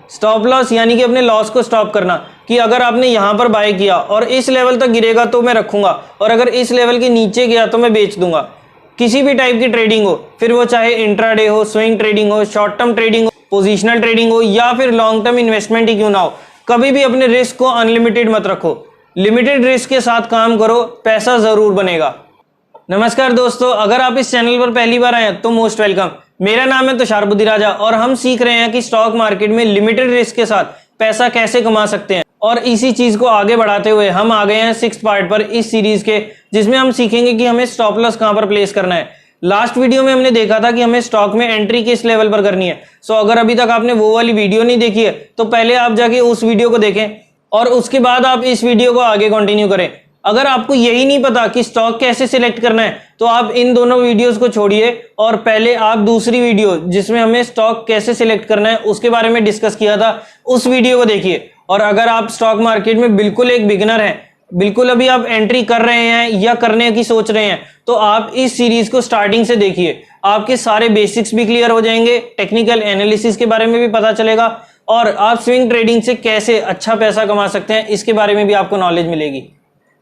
Stop loss यानी कि अपने लॉस को स्टॉप करना, कि अगर आपने यहाँ पर बाय किया और इस लेवल तक गिरेगा तो मैं रखूंगा, और अगर इस लेवल के नीचे गया तो मैं बेच दूंगा। किसी भी टाइप की ट्रेडिंग हो, फिर वो चाहे इंट्राडे हो, स्विंग ट्रेडिंग हो, शॉर्ट टर्म ट्रेडिंग हो, पोजिशनल ट्रेडिंग हो, या फिर लॉन्ग टर्म इन्वेस्टमेंट ही क्यों ना हो, कभी भी अपने रिस्क को अनलिमिटेड मत रखो। लिमिटेड रिस्क के साथ काम करो, पैसा जरूर बनेगा। नमस्कार दोस्तों, अगर आप इस चैनल पर पहली बार आए हैं तो मोस्ट वेलकम। मेरा नाम है तुषार बुद्धिराजा और हम सीख रहे हैं कि स्टॉक मार्केट में लिमिटेड रिस्क के साथ पैसा कैसे कमा सकते हैं। और इसी चीज को आगे बढ़ाते हुए हम आ गए हैं 6th पार्ट पर इस सीरीज के, जिसमें हम सीखेंगे कि हमें स्टॉप लॉस कहां पर प्लेस करना है। लास्ट वीडियो में हमने देखा था कि हमें स्टॉक में एंट्री किस लेवल पर करनी है। सो अगर अभी तक आपने वो वाली वीडियो नहीं देखी है तो पहले आप जाके उस वीडियो को देखें और उसके बाद आप इस वीडियो को आगे कंटिन्यू करें। अगर आपको यही नहीं पता कि स्टॉक कैसे सिलेक्ट करना है तो आप इन दोनों वीडियोस को छोड़िए और पहले आप दूसरी वीडियो जिसमें हमें स्टॉक कैसे सिलेक्ट करना है उसके बारे में डिस्कस किया था, उस वीडियो को देखिए। और अगर आप स्टॉक मार्केट में बिल्कुल एक बिगिनर हैं, बिल्कुल अभी आप एंट्री कर रहे हैं या करने की सोच रहे हैं, तो आप इस सीरीज को स्टार्टिंग से देखिए। आपके सारे बेसिक्स भी क्लियर हो जाएंगे, टेक्निकल एनालिसिस के बारे में भी पता चलेगा और आप स्विंग ट्रेडिंग से कैसे अच्छा पैसा कमा सकते हैं इसके बारे में भी आपको नॉलेज मिलेगी।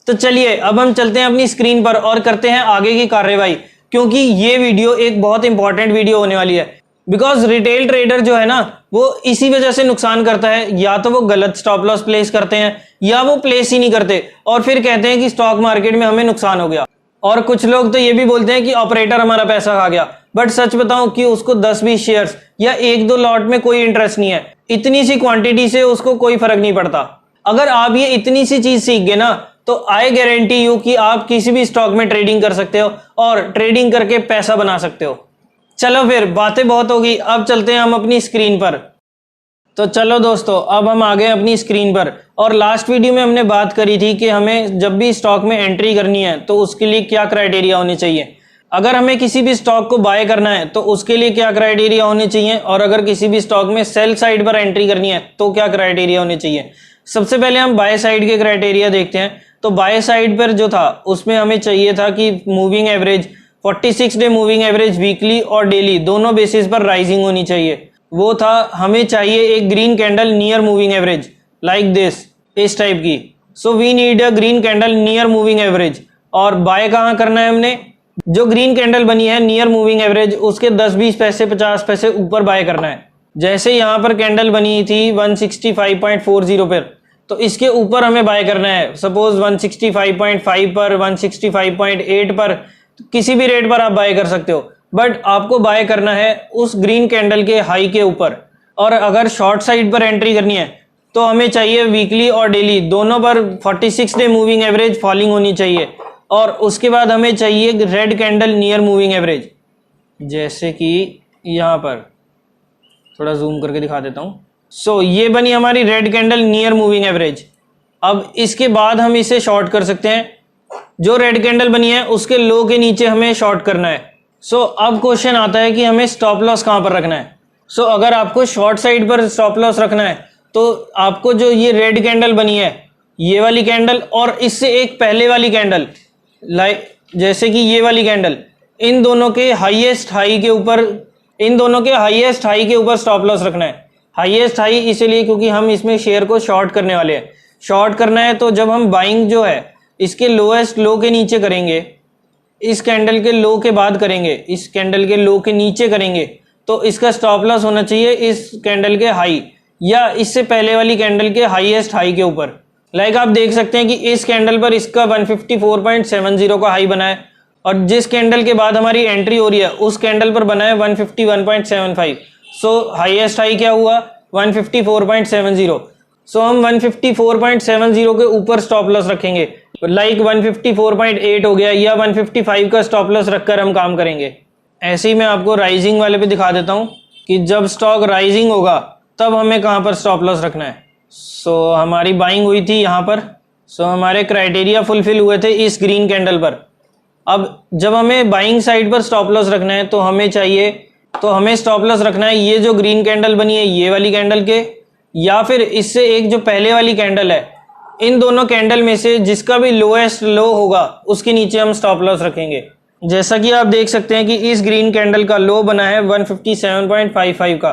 तो चलिए अब हम चलते हैं अपनी स्क्रीन पर और करते हैं आगे की कार्यवाही, क्योंकि ये वीडियो एक बहुत इंपॉर्टेंट वीडियो होने वाली है। बिकॉज रिटेल ट्रेडर जो है ना, वो इसी वजह से नुकसान करता है, या तो वो गलत स्टॉप लॉस प्लेस करते हैं या वो प्लेस ही नहीं करते और फिर कहते हैं कि स्टॉक मार्केट में हमें नुकसान हो गया। और कुछ लोग तो ये भी बोलते हैं कि ऑपरेटर हमारा पैसा खा गया। बट सच बताऊं कि उसको 10-20 शेयर्स या 1-2 लॉट में कोई इंटरेस्ट नहीं है, इतनी सी क्वांटिटी से उसको कोई फर्क नहीं पड़ता। अगर आप ये इतनी सी चीज सीख गए ना तो आई गारंटी यू कि आप किसी भी स्टॉक में ट्रेडिंग कर सकते हो और ट्रेडिंग करके पैसा बना सकते हो। चलो फिर बातें बहुत होगी, अब चलते हैं हम अपनी स्क्रीन पर। तो चलो दोस्तों, अब हम आ गए अपनी स्क्रीन पर और लास्ट वीडियो में हमने बात करी थी कि हमें जब भी स्टॉक में एंट्री करनी है तो उसके लिए क्या क्राइटेरिया होने चाहिए। अगर हमें किसी भी स्टॉक को बाय करना है तो उसके लिए क्या क्राइटेरिया होने चाहिए, और अगर किसी भी स्टॉक में सेल साइड पर एंट्री करनी है तो क्या क्राइटेरिया होने चाहिए। सबसे पहले हम बाय साइड के क्राइटेरिया देखते हैं। तो बाय साइड पर जो था उसमें हमें चाहिए था कि moving average 46 day moving average weekly और डेली दोनों बेसिस पर राइजिंग होनी चाहिए। वो था हमें चाहिए एक green candle near moving average like this, इस टाइप की। So we need a green candle near moving average. और बाय कहाँ करना है हमने, जो ग्रीन कैंडल बनी है नियर मूविंग एवरेज उसके 10-20 पैसे 50 पैसे ऊपर बाय करना है। जैसे यहाँ पर कैंडल बनी थी 165.40 पर, तो इसके ऊपर हमें बाय करना है। सपोज 165.5 पर, 165.8 पर, तो किसी भी रेट पर आप बाय कर सकते हो, बट आपको बाय करना है उस ग्रीन कैंडल के हाई के ऊपर। और अगर शॉर्ट साइड पर एंट्री करनी है तो हमें चाहिए वीकली और डेली दोनों पर 46 डे मूविंग एवरेज फॉलिंग होनी चाहिए। और उसके बाद हमें चाहिए red candle near moving average, जैसे कि यहाँ पर थोड़ा जूम करके दिखा देता हूँ। सो ये बनी हमारी red candle near moving average. अब इसके बाद हम इसे शॉर्ट कर सकते हैं। जो रेड कैंडल बनी है उसके लो के नीचे हमें शॉर्ट करना है। सो अब क्वेश्चन आता है कि हमें स्टॉप लॉस कहां पर रखना है। सो अगर आपको शॉर्ट साइड पर स्टॉप लॉस रखना है तो आपको जो ये रेड कैंडल बनी है, ये वाली कैंडल और इससे एक पहले वाली कैंडल, लाइक जैसे कि ये वाली कैंडल, इन दोनों के हाईएस्ट हाई के ऊपर स्टॉप लॉस रखना है। हाईएस्ट हाई इसलिए क्योंकि हम इसमें शेयर को शॉर्ट करने वाले हैं। शॉर्ट करना है तो जब हम बाइंग जो है इसके लोएस्ट लो के नीचे करेंगे, इस कैंडल के लो के बाद करेंगे, इस कैंडल के लो के नीचे करेंगे, तो इसका स्टॉप लॉस होना चाहिए इस कैंडल के हाई या इससे पहले वाली कैंडल के हाईएस्ट हाई के ऊपर। लाइक आप देख सकते हैं कि इस कैंडल पर इसका 154.70 का हाई बना है और जिस कैंडल के बाद हमारी एंट्री हो रही है उस कैंडल पर बना है 151.75। सो हाईएस्ट हाई क्या हुआ, 154.70। सो हम 154.70 के ऊपर स्टॉप लॉस रखेंगे, लाइक 154.8 हो गया या 155 का स्टॉप लॉस रखकर हम काम करेंगे। ऐसे ही मैं आपको राइजिंग वाले पे दिखा देता हूँ कि जब स्टॉक राइजिंग होगा तब हमें कहाँ पर स्टॉप लॉस रखना है। सो हमारी बाइंग हुई थी यहाँ पर। सो हमारे क्राइटेरिया फुलफिल हुए थे इस ग्रीन कैंडल पर। अब जब हमें बाइंग साइड पर स्टॉप लॉस रखना है तो हमें स्टॉप लॉस रखना है ये जो ग्रीन कैंडल बनी है ये वाली कैंडल के, या फिर इससे एक जो पहले वाली कैंडल है, इन दोनों कैंडल में से जिसका भी लोएस्ट लो होगा उसके नीचे हम स्टॉप लॉस रखेंगे। जैसा कि आप देख सकते हैं कि इस ग्रीन कैंडल का लो बना है 157.55 का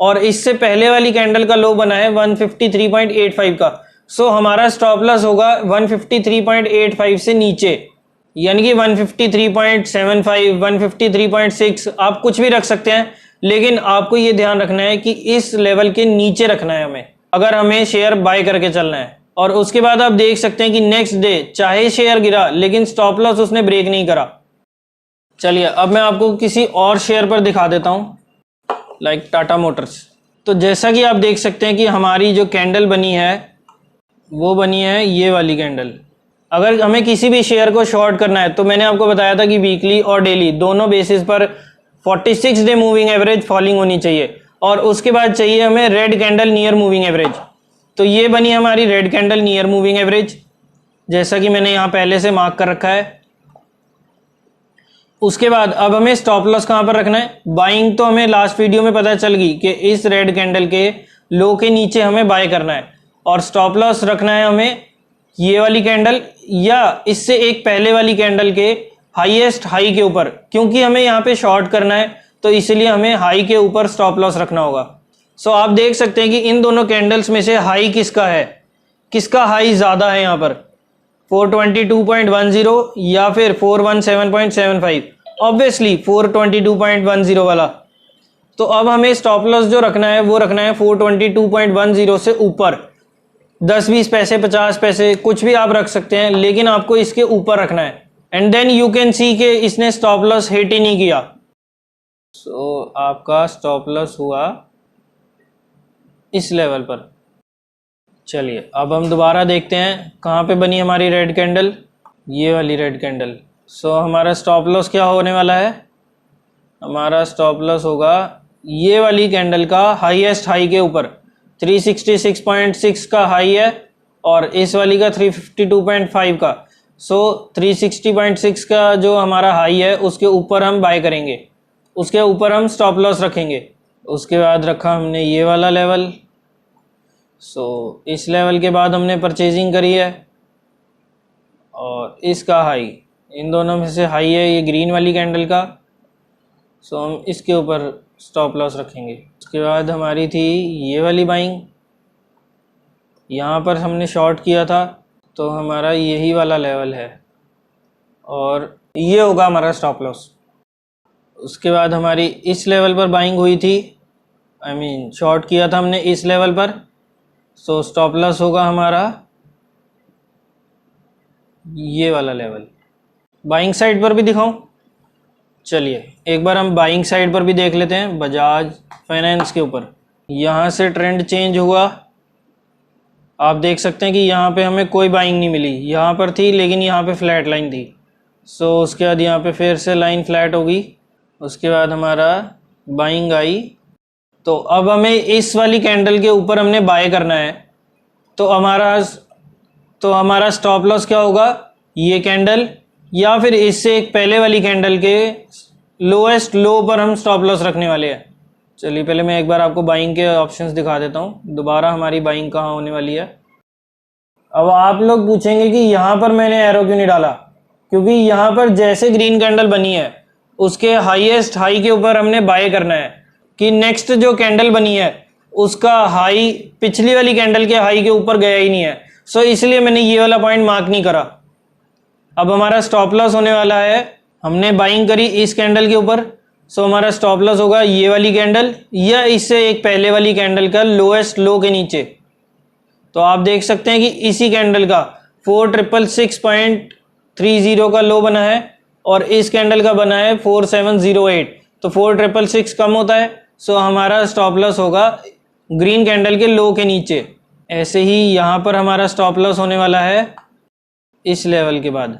और इससे पहले वाली कैंडल का लो बना है 153.85 का। सो हमारा स्टॉप लॉस होगा 153.85 से नीचे, यानी कि 153.75, 153.6 आप कुछ भी रख सकते हैं, लेकिन आपको ये ध्यान रखना है कि इस लेवल के नीचे रखना है हमें, अगर हमें शेयर बाय करके चलना है। और उसके बाद आप देख सकते हैं कि नेक्स्ट डे चाहे शेयर गिरा लेकिन स्टॉप लॉस उसने ब्रेक नहीं करा। चलिए अब मैं आपको किसी और शेयर पर दिखा देता हूं, लाइक टाटा मोटर्स। तो जैसा कि आप देख सकते हैं कि हमारी जो कैंडल बनी है वो बनी है ये वाली कैंडल। अगर हमें किसी भी शेयर को शॉर्ट करना है तो मैंने आपको बताया था कि वीकली और डेली दोनों बेसिस पर 46 डे मूविंग एवरेज फॉलिंग होनी चाहिए, और उसके बाद चाहिए हमें red candle near moving average. तो ये बनी हमारी red candle near moving average, जैसा कि मैंने यहाँ पहले से मार्क कर रखा है। उसके बाद अब हमें स्टॉप लॉस कहाँ पर रखना है। बाइंग तो हमें लास्ट वीडियो में पता चल गई कि इस रेड कैंडल के लो के नीचे हमें बाय करना है, और स्टॉप लॉस रखना है हमें ये वाली कैंडल या इससे एक पहले वाली कैंडल के हाईएस्ट हाई के ऊपर, क्योंकि हमें यहाँ पे शॉर्ट करना है तो इसलिए हमें हाई के ऊपर स्टॉप लॉस रखना होगा। सो आप देख सकते हैं कि इन दोनों कैंडल्स में से हाई किसका है, किसका हाई ज़्यादा है यहाँ पर, 422.10 या फिर 417.75, ऑब्वियसली 422.10 वाला। तो अब हमें स्टॉप लॉस जो रखना है वो रखना है 422.10 से ऊपर। 10 20 पैसे 50 पैसे कुछ भी आप रख सकते हैं, लेकिन आपको इसके ऊपर रखना है। And then you can see के इसने स्टॉप लॉस हिट ही नहीं किया। सो आपका स्टॉप लॉस हुआ इस लेवल पर। चलिए अब हम दोबारा देखते हैं कहाँ पे बनी हमारी रेड कैंडल, ये वाली रेड कैंडल। सो हमारा स्टॉप लॉस क्या होने वाला है, हमारा स्टॉप लॉस होगा ये वाली कैंडल का हाईएस्ट हाई के ऊपर। 366.6 का हाई है और इस वाली का 352.5 का। सो 360.6 का जो हमारा हाई है उसके ऊपर हम बाय करेंगे, उसके ऊपर हम स्टॉप लॉस रखेंगे। उसके बाद रखा हमने ये वाला लेवल। सो इस लेवल के बाद हमने परचेजिंग करी है, और इसका हाई, इन दोनों में से हाई है ये ग्रीन वाली कैंडल का। सो हम इसके ऊपर स्टॉप लॉस रखेंगे। उसके बाद हमारी थी ये वाली बाइंग, यहाँ पर हमने शॉर्ट किया था तो हमारा यही वाला लेवल है और ये होगा हमारा स्टॉप लॉस। उसके बाद हमारी इस लेवल पर बाइंग हुई थी, शॉर्ट किया था हमने इस लेवल पर। सो स्टॉप लॉस होगा हमारा ये वाला लेवल। बाइंग साइड पर भी दिखाऊं, चलिए एक बार हम बाइंग साइड पर भी देख लेते हैं बजाज फाइनेंस के ऊपर। यहाँ से ट्रेंड चेंज हुआ, आप देख सकते हैं कि यहाँ पे हमें कोई बाइंग नहीं मिली, यहाँ पर थी लेकिन यहाँ पे फ्लैट लाइन थी। सो उसके बाद यहाँ पे फिर से लाइन फ्लैट होगी। उसके बाद हमारा बाइंग आई, तो अब हमें इस वाली कैंडल के ऊपर हमने बाय करना है। तो हमारा स्टॉप लॉस क्या होगा, ये कैंडल या फिर इससे एक पहले वाली कैंडल के लोएस्ट लो पर हम स्टॉप लॉस रखने वाले हैं। चलिए पहले मैं एक बार आपको बाइंग के ऑप्शंस दिखा देता हूँ, दोबारा हमारी बाइंग कहाँ होने वाली है। अब आप लोग पूछेंगे कि यहाँ पर मैंने एरो क्यों नहीं डाला, क्योंकि यहाँ पर जैसे ग्रीन कैंडल बनी है उसके हाईएस्ट हाई के ऊपर हमने बाय करना है कि नेक्स्ट जो कैंडल बनी है उसका हाई पिछली वाली कैंडल के हाई के ऊपर गया ही नहीं है। सो इसलिए मैंने ये वाला पॉइंट मार्क नहीं करा। अब हमारा स्टॉप लॉस होने वाला है, हमने बाइंग करी इस कैंडल के ऊपर। सो हमारा स्टॉप लॉस होगा ये वाली कैंडल या इससे एक पहले वाली कैंडल का लोएस्ट लो के नीचे। तो आप देख सकते हैं कि इसी कैंडल का 4666.30 का लो बना है और इस कैंडल का बना है 4708। तो 4666 कम होता है, सो हमारा स्टॉप लॉस होगा ग्रीन कैंडल के लो के नीचे। ऐसे ही यहाँ पर हमारा स्टॉप लॉस होने वाला है इस लेवल के बाद।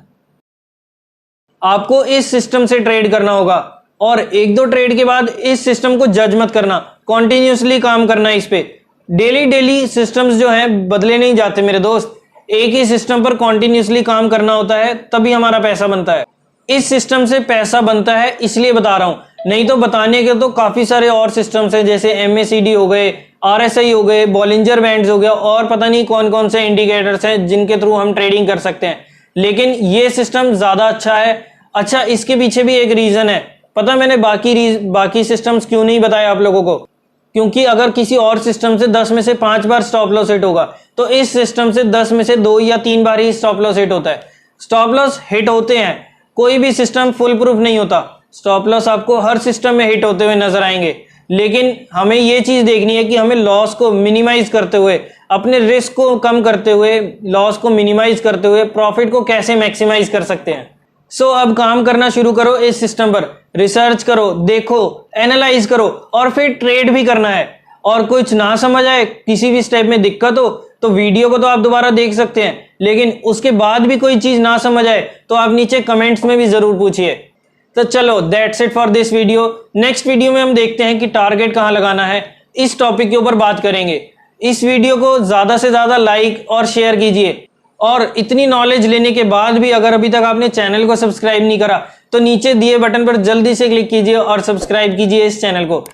आपको इस सिस्टम से ट्रेड करना होगा और एक दो ट्रेड के बाद इस सिस्टम को जज मत करना, कॉन्टिन्यूसली काम करना इस पे। डेली सिस्टम्स जो हैं बदले नहीं जाते मेरे दोस्त, एक ही सिस्टम पर कॉन्टिन्यूसली काम करना होता है तभी हमारा पैसा बनता है। इस सिस्टम से पैसा बनता है इसलिए बता रहा हूं, नहीं तो बताने के तो काफी सारे और सिस्टम्स हैं, जैसे MACD हो गए, RSI हो गए, बॉलिंजर बैंड्स हो गया और पता नहीं कौन कौन से इंडिकेटर्स हैं जिनके थ्रू हम ट्रेडिंग कर सकते हैं। लेकिन ये सिस्टम ज्यादा अच्छा है। अच्छा, इसके पीछे भी एक रीजन है। पता मैंने बाकी सिस्टम्स क्यों नहीं बताए आप लोगों को? क्योंकि अगर किसी और सिस्टम से 10 में से 5 बार स्टॉप लॉस हिट होगा तो इस सिस्टम से 10 में से 2 या 3 बार ही स्टॉप लॉस हिट होता है। स्टॉप लॉस हिट होते हैं, कोई भी सिस्टम फुल प्रूफ नहीं होता। स्टॉप लॉस आपको हर सिस्टम में हिट होते हुए नजर आएंगे, लेकिन हमें ये चीज देखनी है कि हमें लॉस को मिनिमाइज करते हुए, अपने रिस्क को कम करते हुए, लॉस को मिनिमाइज करते हुए प्रॉफिट को कैसे मैक्सिमाइज कर सकते हैं। सो अब काम करना शुरू करो इस सिस्टम पर, रिसर्च करो, देखो, एनालाइज करो और फिर ट्रेड भी करना है। और कुछ ना समझ आए, किसी भी स्टेप में दिक्कत हो तो वीडियो को तो आप दोबारा देख सकते हैं, लेकिन उसके बाद भी कोई चीज ना समझ आए तो आप नीचे कमेंट्स में भी जरूर पूछिए। तो चलो, that's it for this video. Next video में हम देखते हैं कि टारगेट कहां लगाना है, इस टॉपिक के ऊपर बात करेंगे। इस वीडियो को ज्यादा से ज्यादा लाइक और शेयर कीजिए। और इतनी नॉलेज लेने के बाद भी अगर अभी तक आपने चैनल को सब्सक्राइब नहीं करा तो नीचे दिए बटन पर जल्दी से क्लिक कीजिए और सब्सक्राइब कीजिए इस चैनल को।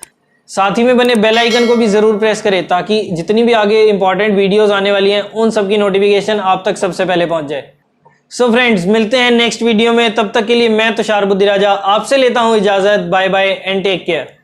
साथ ही में बने बेल आइकन को भी जरूर प्रेस करें ताकि जितनी भी आगे इंपॉर्टेंट वीडियोस आने वाली हैं उन सब की नोटिफिकेशन आप तक सबसे पहले पहुंच जाए। सो फ्रेंड्स, मिलते हैं नेक्स्ट वीडियो में। तब तक के लिए मैं तुषार बुद्धिराजा आपसे लेता हूं इजाजत। Bye bye and take care.